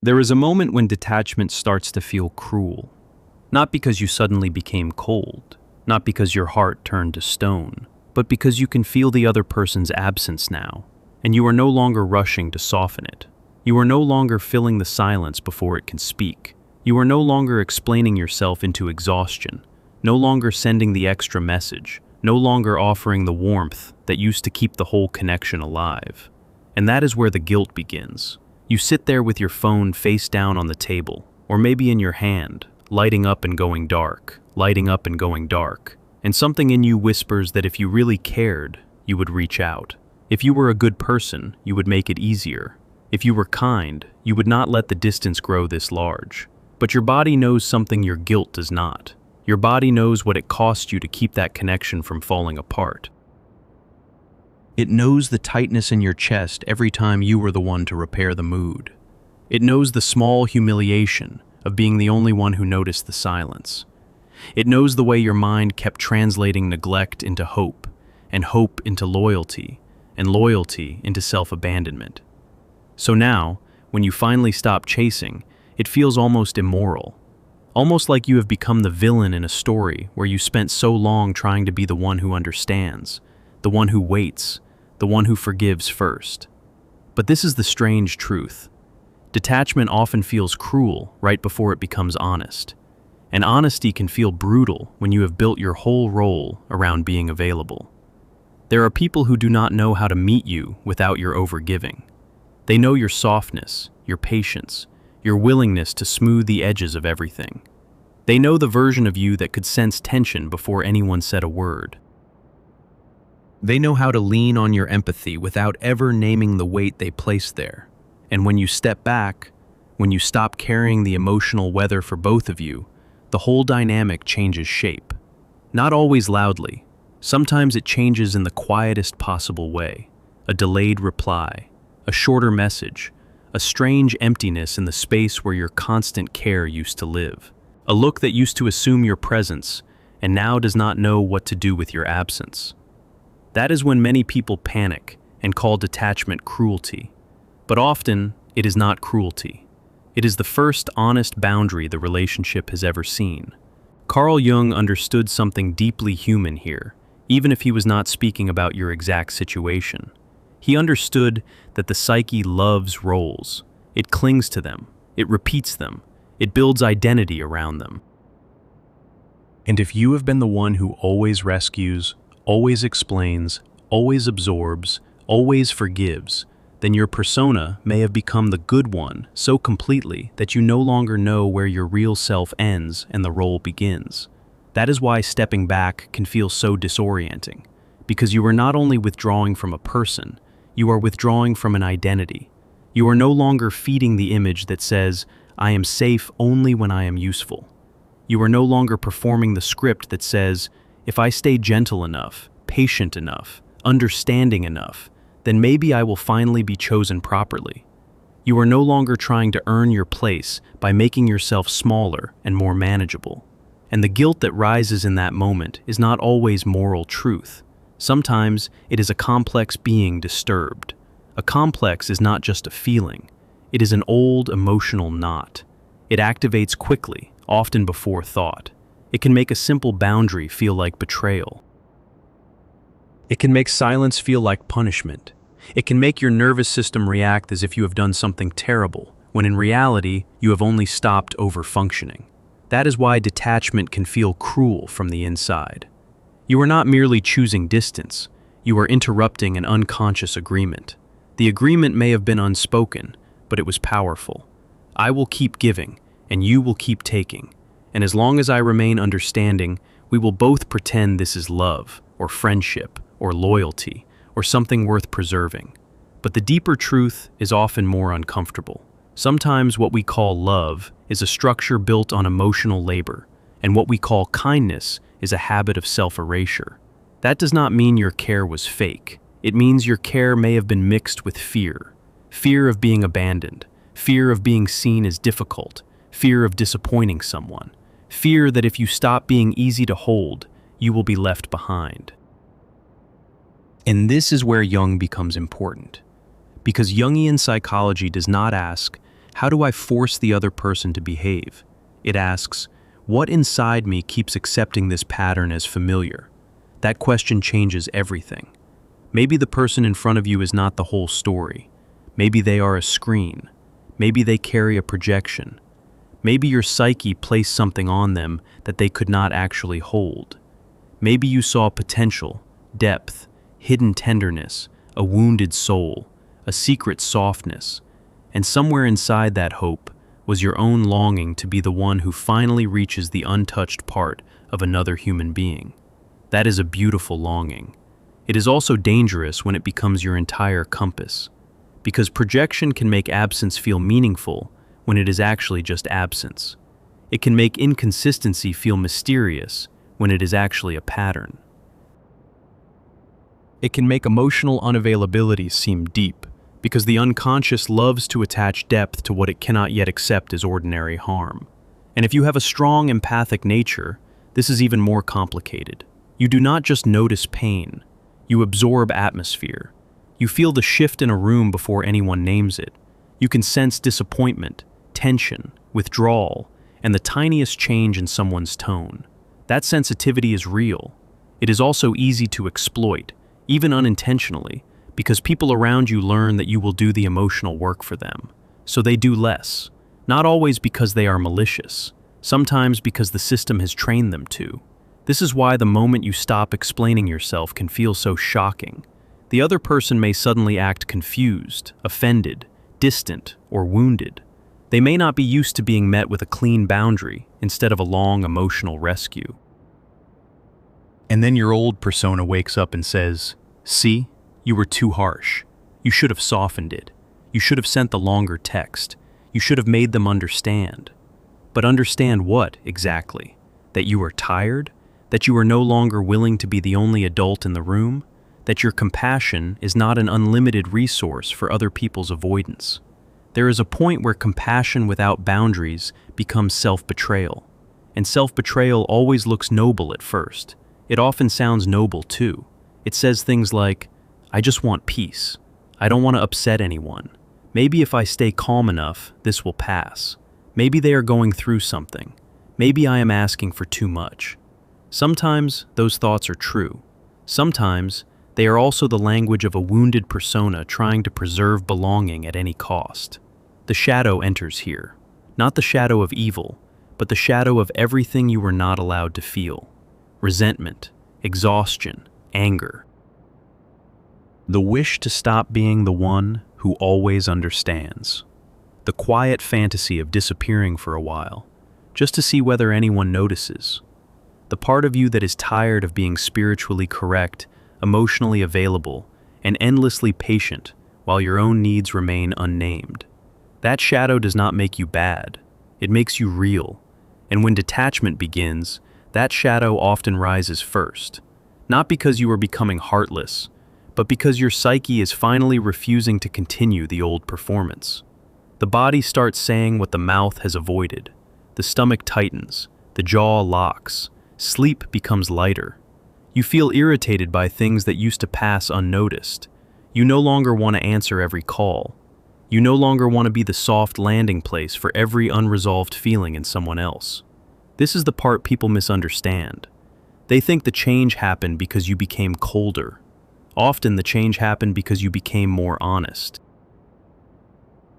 There is a moment when detachment starts to feel cruel, not because you suddenly became cold, not because your heart turned to stone, but because you can feel the other person's absence now, and you are no longer rushing to soften it. You are no longer filling the silence before it can speak. You are no longer explaining yourself into exhaustion, no longer sending the extra message, no longer offering the warmth that used to keep the whole connection alive. And that is where the guilt begins. You sit there with your phone face down on the table, or maybe in your hand, lighting up and going dark, lighting up and going dark. And something in you whispers that if you really cared, you would reach out. If you were a good person, you would make it easier. If you were kind, you would not let the distance grow this large. But your body knows something your guilt does not. Your body knows what it cost you to keep that connection from falling apart. It knows the tightness in your chest every time you were the one to repair the mood. It knows the small humiliation of being the only one who noticed the silence. It knows the way your mind kept translating neglect into hope, and hope into loyalty, and loyalty into self-abandonment. So now, when you finally stop chasing, it feels almost immoral. Almost like you have become the villain in a story where you spent so long trying to be the one who understands, the one who waits, the one who forgives first. But this is the strange truth. Detachment often feels cruel right before it becomes honest. And honesty can feel brutal when you have built your whole role around being available. There are people who do not know how to meet you without your overgiving. They know your softness, your patience, your willingness to smooth the edges of everything. They know the version of you that could sense tension before anyone said a word. They know how to lean on your empathy without ever naming the weight they place there. And when you step back, when you stop carrying the emotional weather for both of you, the whole dynamic changes shape. Not always loudly. Sometimes it changes in the quietest possible way. A delayed reply, a shorter message, a strange emptiness in the space where your constant care used to live. A look that used to assume your presence and now does not know what to do with your absence. That is when many people panic and call detachment cruelty. But often, it is not cruelty. It is the first honest boundary the relationship has ever seen. Carl Jung understood something deeply human here, even if he was not speaking about your exact situation. He understood that the psyche loves roles. It clings to them. It repeats them. It builds identity around them. And if you have been the one who always rescues, always explains, always absorbs, always forgives, then your persona may have become the good one so completely that you no longer know where your real self ends and the role begins. That is why stepping back can feel so disorienting, because you are not only withdrawing from a person, you are withdrawing from an identity. You are no longer feeding the image that says, "I am safe only when I am useful." You are no longer performing the script that says, "If I stay gentle enough, patient enough, understanding enough, then maybe I will finally be chosen properly." You are no longer trying to earn your place by making yourself smaller and more manageable. And the guilt that rises in that moment is not always moral truth. Sometimes it is a complex being disturbed. A complex is not just a feeling. It is an old emotional knot. It activates quickly, often before thought. It can make a simple boundary feel like betrayal. It can make silence feel like punishment. It can make your nervous system react as if you have done something terrible, when in reality, you have only stopped over-functioning. That is why detachment can feel cruel from the inside. You are not merely choosing distance, you are interrupting an unconscious agreement. The agreement may have been unspoken, but it was powerful. I will keep giving, and you will keep taking. And as long as I remain understanding, we will both pretend this is love, or friendship, or loyalty, or something worth preserving. But the deeper truth is often more uncomfortable. Sometimes what we call love is a structure built on emotional labor, and what we call kindness is a habit of self-erasure. That does not mean your care was fake. It means your care may have been mixed with fear. Fear of being abandoned, fear of being seen as difficult, fear of disappointing someone, fear that if you stop being easy to hold, you will be left behind. And this is where Jung becomes important. Because Jungian psychology does not ask, how do I force the other person to behave? It asks, what inside me keeps accepting this pattern as familiar? That question changes everything. Maybe the person in front of you is not the whole story. Maybe they are a screen. Maybe they carry a projection. Maybe your psyche placed something on them that they could not actually hold. Maybe you saw potential, depth, hidden tenderness, a wounded soul, a secret softness, and somewhere inside that hope was your own longing to be the one who finally reaches the untouched part of another human being. That is a beautiful longing. It is also dangerous when it becomes your entire compass, because projection can make absence feel meaningful when it is actually just absence. It can make inconsistency feel mysterious when it is actually a pattern. It can make emotional unavailability seem deep, because the unconscious loves to attach depth to what it cannot yet accept as ordinary harm. And if you have a strong empathic nature, this is even more complicated. You do not just notice pain, you absorb atmosphere. You feel the shift in a room before anyone names it. You can sense disappointment, tension, withdrawal, and the tiniest change in someone's tone. That sensitivity is real. It is also easy to exploit, even unintentionally, because people around you learn that you will do the emotional work for them. So they do less, not always because they are malicious, sometimes because the system has trained them to. This is why the moment you stop explaining yourself can feel so shocking. The other person may suddenly act confused, offended, distant, or wounded. They may not be used to being met with a clean boundary instead of a long emotional rescue. And then your old persona wakes up and says, "See, you were too harsh. You should have softened it. You should have sent the longer text. You should have made them understand." But understand what, exactly? That you are tired? That you are no longer willing to be the only adult in the room? That your compassion is not an unlimited resource for other people's avoidance? There is a point where compassion without boundaries becomes self-betrayal. And self-betrayal always looks noble at first. It often sounds noble too. It says things like, "I just want peace. I don't want to upset anyone. Maybe if I stay calm enough, this will pass. Maybe they are going through something. Maybe I am asking for too much." Sometimes those thoughts are true. Sometimes they are also the language of a wounded persona trying to preserve belonging at any cost. The shadow enters here. Not the shadow of evil, but the shadow of everything you were not allowed to feel. Resentment, exhaustion, anger. The wish to stop being the one who always understands. The quiet fantasy of disappearing for a while, just to see whether anyone notices. The part of you that is tired of being spiritually correct, emotionally available, and endlessly patient while your own needs remain unnamed. That shadow does not make you bad. It makes you real. And when detachment begins, that shadow often rises first. Not because you are becoming heartless, but because your psyche is finally refusing to continue the old performance. The body starts saying what the mouth has avoided. The stomach tightens, the jaw locks, sleep becomes lighter. You feel irritated by things that used to pass unnoticed. You no longer want to answer every call. You no longer want to be the soft landing place for every unresolved feeling in someone else. This is the part people misunderstand. They think the change happened because you became colder. Often the change happened because you became more honest.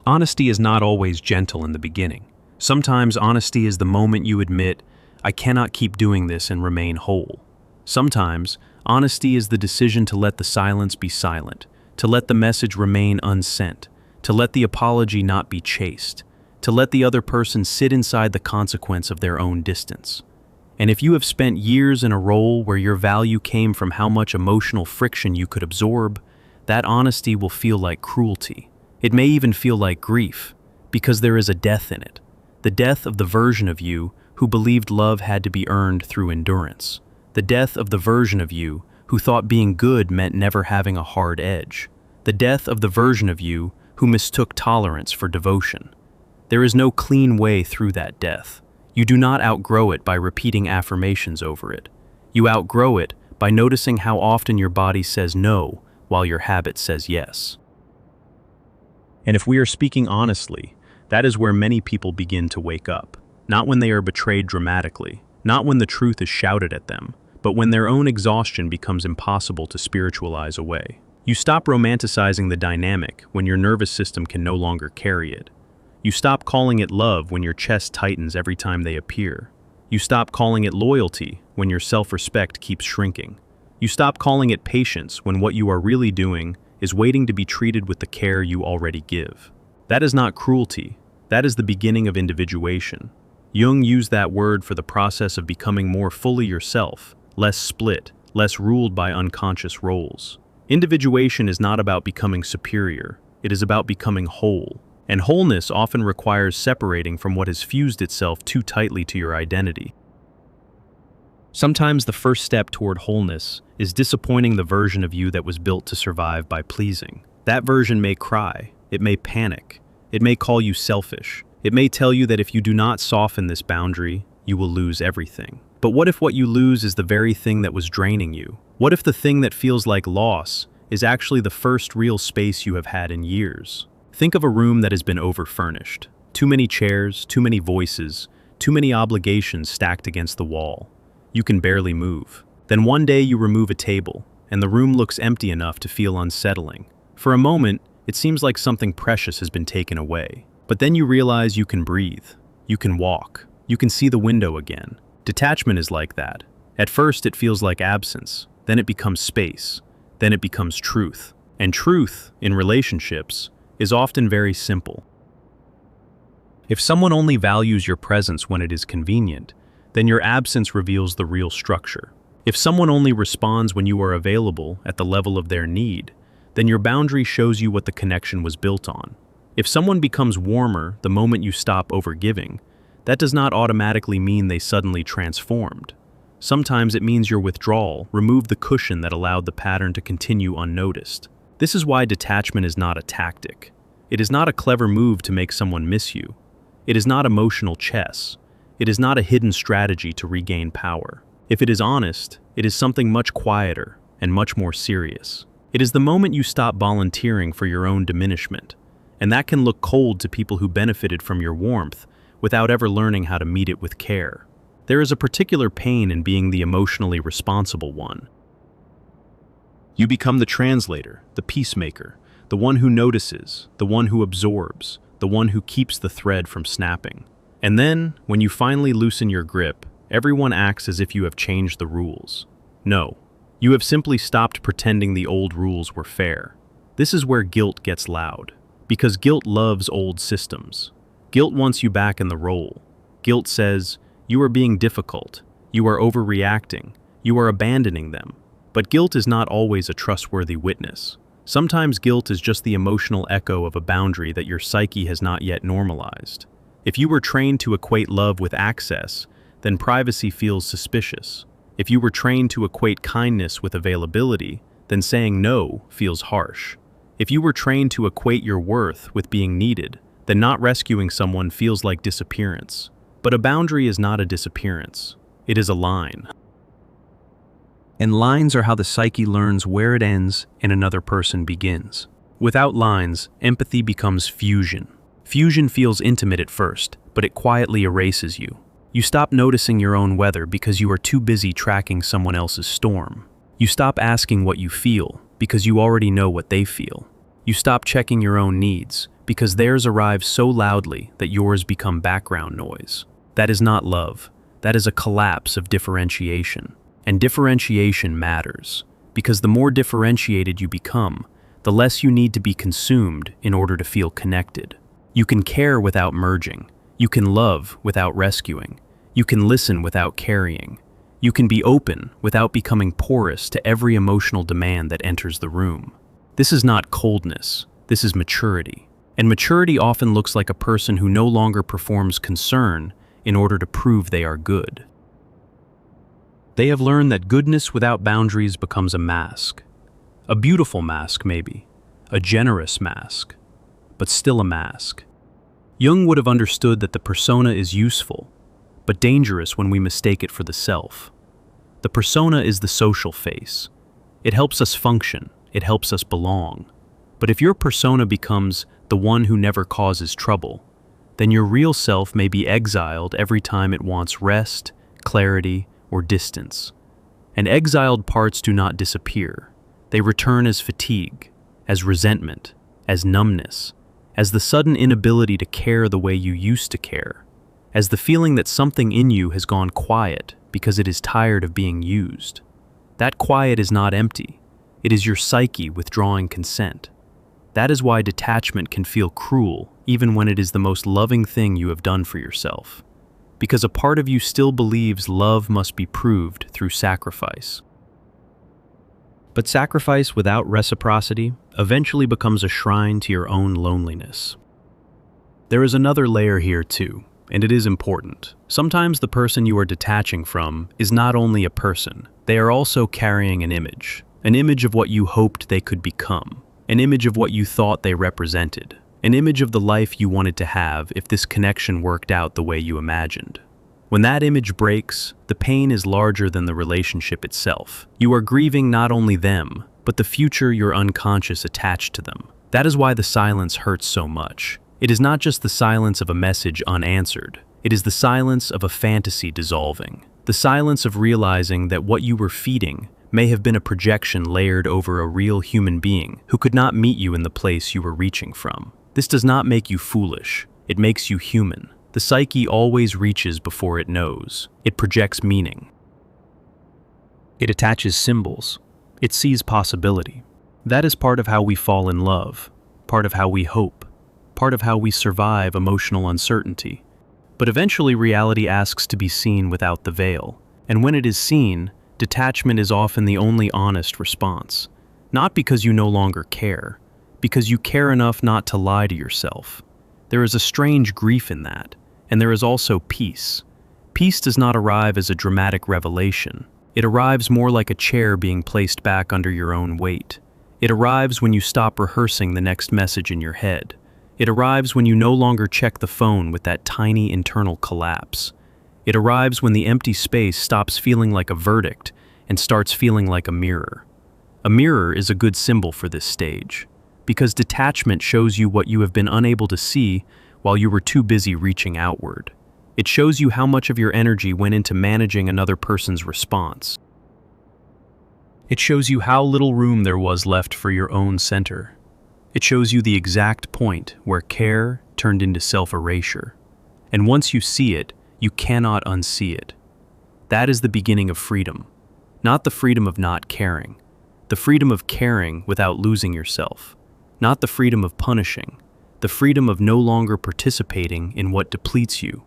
Honesty is not always gentle in the beginning. Sometimes honesty is the moment you admit, "I cannot keep doing this and remain whole." Sometimes honesty is the decision to let the silence be silent, to let the message remain unsent, to let the apology not be chased, to let the other person sit inside the consequence of their own distance. And if you have spent years in a role where your value came from how much emotional friction you could absorb, that honesty will feel like cruelty. It may even feel like grief, because there is a death in it. The death of the version of you who believed love had to be earned through endurance. The death of the version of you who thought being good meant never having a hard edge. The death of the version of you who mistook tolerance for devotion. There is no clean way through that death. You do not outgrow it by repeating affirmations over it. You outgrow it by noticing how often your body says no while your habit says yes. And if we are speaking honestly, That is where many people begin to wake up. Not when they are betrayed dramatically, not when the truth is shouted at them, but when their own exhaustion becomes impossible to spiritualize away. You stop romanticizing the dynamic when your nervous system can no longer carry it. You stop calling it love when your chest tightens every time they appear. You stop calling it loyalty when your self-respect keeps shrinking. You stop calling it patience when what you are really doing is waiting to be treated with the care you already give. That is not cruelty. That is the beginning of individuation. Jung used that word for the process of becoming more fully yourself, less split, less ruled by unconscious roles. Individuation is not about becoming superior. It is about becoming whole. And wholeness often requires separating from what has fused itself too tightly to your identity. Sometimes the first step toward wholeness is disappointing the version of you that was built to survive by pleasing. That version may cry, it may panic, it may call you selfish, it may tell you that if you do not soften this boundary, you will lose everything. But what if what you lose is the very thing that was draining you? What if the thing that feels like loss is actually the first real space you have had in years? Think of a room that has been overfurnished. Too many chairs, too many voices, too many obligations stacked against the wall. You can barely move. Then one day you remove a table, and the room looks empty enough to feel unsettling. For a moment, it seems like something precious has been taken away. But then you realize you can breathe. You can walk. You can see the window again. Detachment is like that. At first it feels like absence, then it becomes space, then it becomes truth. And truth, in relationships, is often very simple. If someone only values your presence when it is convenient, then your absence reveals the real structure. If someone only responds when you are available at the level of their need, then your boundary shows you what the connection was built on. If someone becomes warmer the moment you stop overgiving, that does not automatically mean they suddenly transformed. Sometimes it means your withdrawal removed the cushion that allowed the pattern to continue unnoticed. This is why detachment is not a tactic. It is not a clever move to make someone miss you. It is not emotional chess. It is not a hidden strategy to regain power. If it is honest, it is something much quieter and much more serious. It is the moment you stop volunteering for your own diminishment, and that can look cold to people who benefited from your warmth without ever learning how to meet it with care. There is a particular pain in being the emotionally responsible one. You become the translator, the peacemaker, the one who notices, the one who absorbs, the one who keeps the thread from snapping. And then, when you finally loosen your grip, everyone acts as if you have changed the rules. No, you have simply stopped pretending the old rules were fair. This is where guilt gets loud. Because guilt loves old systems. Guilt wants you back in the role. Guilt says, you are being difficult, you are overreacting, you are abandoning them. But guilt is not always a trustworthy witness. Sometimes guilt is just the emotional echo of a boundary that your psyche has not yet normalized. If you were trained to equate love with access, then privacy feels suspicious. If you were trained to equate kindness with availability, then saying no feels harsh. If you were trained to equate your worth with being needed, then not rescuing someone feels like disappearance. But a boundary is not a disappearance. It is a line. And lines are how the psyche learns where it ends and another person begins. Without lines, empathy becomes fusion. Fusion feels intimate at first, but it quietly erases you. You stop noticing your own weather because you are too busy tracking someone else's storm. You stop asking what you feel because you already know what they feel. You stop checking your own needs because theirs arrive so loudly that yours become background noise. That is not love. That is a collapse of differentiation. And differentiation matters, because the more differentiated you become, the less you need to be consumed in order to feel connected. You can care without merging. You can love without rescuing. You can listen without carrying. You can be open without becoming porous to every emotional demand that enters the room. This is not coldness. This is maturity. And maturity often looks like a person who no longer performs concern in order to prove they are good. They have learned that goodness without boundaries becomes a mask. A beautiful mask, maybe. A generous mask. But still a mask. Jung would have understood that the persona is useful, but dangerous when we mistake it for the self. The persona is the social face. It helps us function. It helps us belong. But if your persona becomes the one who never causes trouble, then your real self may be exiled every time it wants rest, clarity, or distance. And exiled parts do not disappear. They return as fatigue, as resentment, as numbness, as the sudden inability to care the way you used to care, as the feeling that something in you has gone quiet because it is tired of being used. That quiet is not empty. It is your psyche withdrawing consent. That is why detachment can feel cruel even when it is the most loving thing you have done for yourself. Because a part of you still believes love must be proved through sacrifice. But sacrifice without reciprocity eventually becomes a shrine to your own loneliness. There is another layer here too, and it is important. Sometimes the person you are detaching from is not only a person, they are also carrying an image of what you hoped they could become, an image of what you thought they represented, an image of the life you wanted to have if this connection worked out the way you imagined. When that image breaks, the pain is larger than the relationship itself. You are grieving not only them, but the future your unconscious attached to them. That is why the silence hurts so much. It is not just the silence of a message unanswered. It is the silence of a fantasy dissolving. The silence of realizing that what you were feeding may have been a projection layered over a real human being who could not meet you in the place you were reaching from. This does not make you foolish. It makes you human. The psyche always reaches before it knows. It projects meaning. It attaches symbols. It sees possibility. That is part of how we fall in love, part of how we hope, part of how we survive emotional uncertainty. But eventually reality asks to be seen without the veil. And when it is seen, detachment is often the only honest response. Not because you no longer care, because you care enough not to lie to yourself. There is a strange grief in that, and there is also peace. Peace does not arrive as a dramatic revelation. It arrives more like a chair being placed back under your own weight. It arrives when you stop rehearsing the next message in your head. It arrives when you no longer check the phone with that tiny internal collapse. It arrives when the empty space stops feeling like a verdict and starts feeling like a mirror. A mirror is a good symbol for this stage, because detachment shows you what you have been unable to see while you were too busy reaching outward. It shows you how much of your energy went into managing another person's response. It shows you how little room there was left for your own center. It shows you the exact point where care turned into self-erasure. And once you see it, you cannot unsee it. That is the beginning of freedom. Not the freedom of not caring. The freedom of caring without losing yourself. Not the freedom of punishing. The freedom of no longer participating in what depletes you.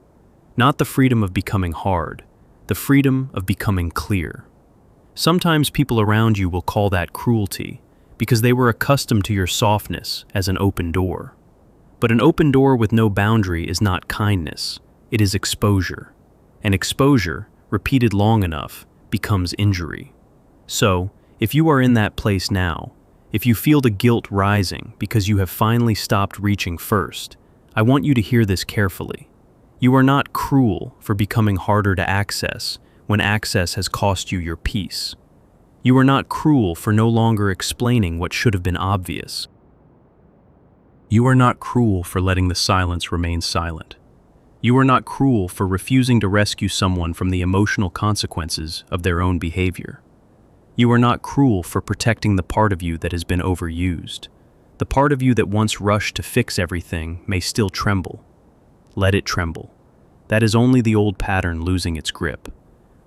Not the freedom of becoming hard. The freedom of becoming clear. Sometimes people around you will call that cruelty because they were accustomed to your softness as an open door. But an open door with no boundary is not kindness. It is exposure. And exposure, repeated long enough, becomes injury. So, if you are in that place now, if you feel the guilt rising because you have finally stopped reaching first, I want you to hear this carefully. You are not cruel for becoming harder to access when access has cost you your peace. You are not cruel for no longer explaining what should have been obvious. You are not cruel for letting the silence remain silent. You are not cruel for refusing to rescue someone from the emotional consequences of their own behavior. You are not cruel for protecting the part of you that has been overused. The part of you that once rushed to fix everything may still tremble. Let it tremble. That is only the old pattern losing its grip.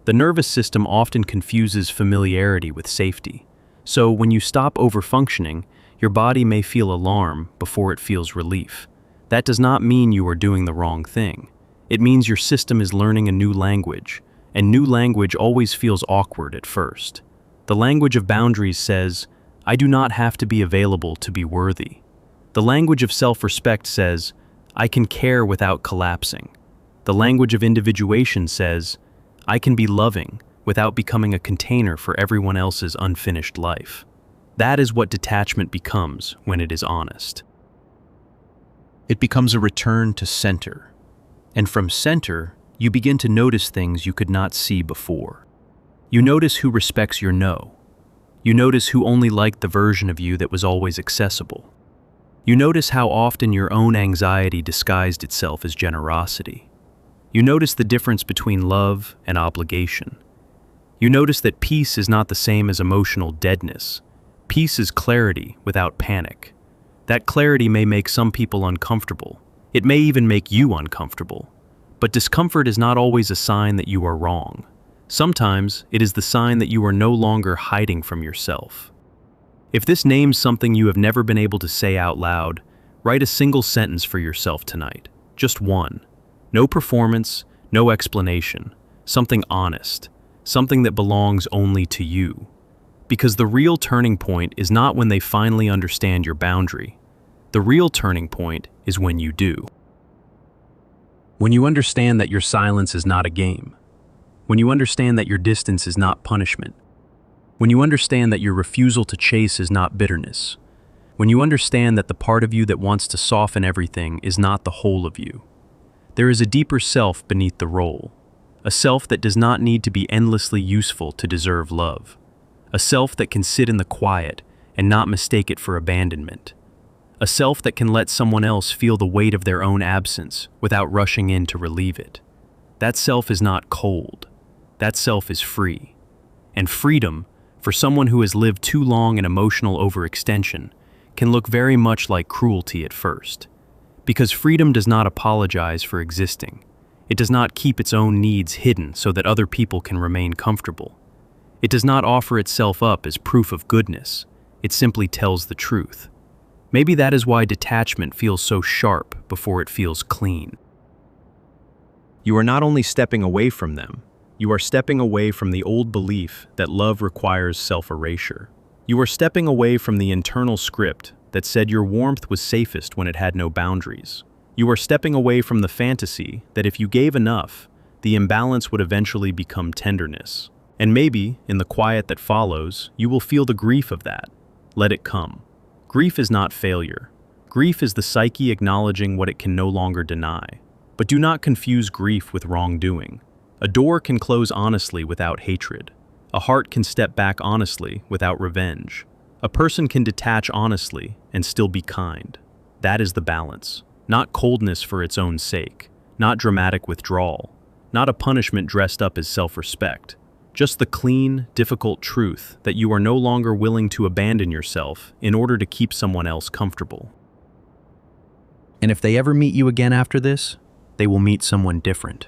The nervous system often confuses familiarity with safety. So when you stop overfunctioning, your body may feel alarm before it feels relief. That does not mean you are doing the wrong thing. It means your system is learning a new language, and new language always feels awkward at first. The language of boundaries says, I do not have to be available to be worthy. The language of self-respect says, I can care without collapsing. The language of individuation says, I can be loving without becoming a container for everyone else's unfinished life. That is what detachment becomes when it is honest. It becomes a return to center. And from center, you begin to notice things you could not see before. You notice who respects your no. You notice who only liked the version of you that was always accessible. You notice how often your own anxiety disguised itself as generosity. You notice the difference between love and obligation. You notice that peace is not the same as emotional deadness. Peace is clarity without panic. That clarity may make some people uncomfortable. It may even make you uncomfortable. But discomfort is not always a sign that you are wrong. Sometimes it is the sign that you are no longer hiding from yourself. If this names something you have never been able to say out loud, write a single sentence for yourself tonight. Just one. No performance, no explanation. Something honest. Something that belongs only to you. Because the real turning point is not when they finally understand your boundary. The real turning point is when you do. When you understand that your silence is not a game. When you understand that your distance is not punishment. When you understand that your refusal to chase is not bitterness. When you understand that the part of you that wants to soften everything is not the whole of you. There is a deeper self beneath the role. A self that does not need to be endlessly useful to deserve love. A self that can sit in the quiet and not mistake it for abandonment. A self that can let someone else feel the weight of their own absence without rushing in to relieve it. That self is not cold. That self is free. And freedom, for someone who has lived too long in emotional overextension, can look very much like cruelty at first. Because freedom does not apologize for existing. It does not keep its own needs hidden so that other people can remain comfortable. It does not offer itself up as proof of goodness. It simply tells the truth. Maybe that is why detachment feels so sharp before it feels clean. You are not only stepping away from them, you are stepping away from the old belief that love requires self-erasure. You are stepping away from the internal script that said your warmth was safest when it had no boundaries. You are stepping away from the fantasy that if you gave enough, the imbalance would eventually become tenderness. And maybe, in the quiet that follows, you will feel the grief of that. Let it come. Grief is not failure. Grief is the psyche acknowledging what it can no longer deny. But do not confuse grief with wrongdoing. A door can close honestly without hatred. A heart can step back honestly without revenge. A person can detach honestly and still be kind. That is the balance. Not coldness for its own sake. Not dramatic withdrawal. Not a punishment dressed up as self-respect. Just the clean, difficult truth that you are no longer willing to abandon yourself in order to keep someone else comfortable. And if they ever meet you again after this, they will meet someone different.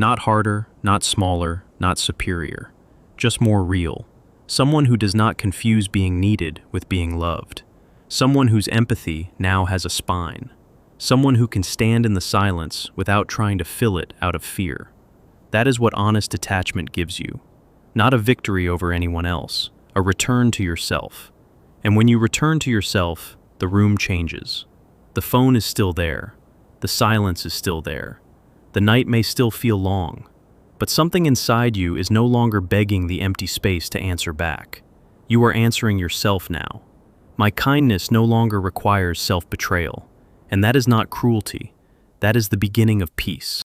Not harder, not smaller, not superior. Just more real. Someone who does not confuse being needed with being loved. Someone whose empathy now has a spine. Someone who can stand in the silence without trying to fill it out of fear. That is what honest detachment gives you. Not a victory over anyone else, a return to yourself. And when you return to yourself, the room changes. The phone is still there. The silence is still there. The night may still feel long, but something inside you is no longer begging the empty space to answer back. You are answering yourself now. My kindness no longer requires self-betrayal, and that is not cruelty. That is the beginning of peace.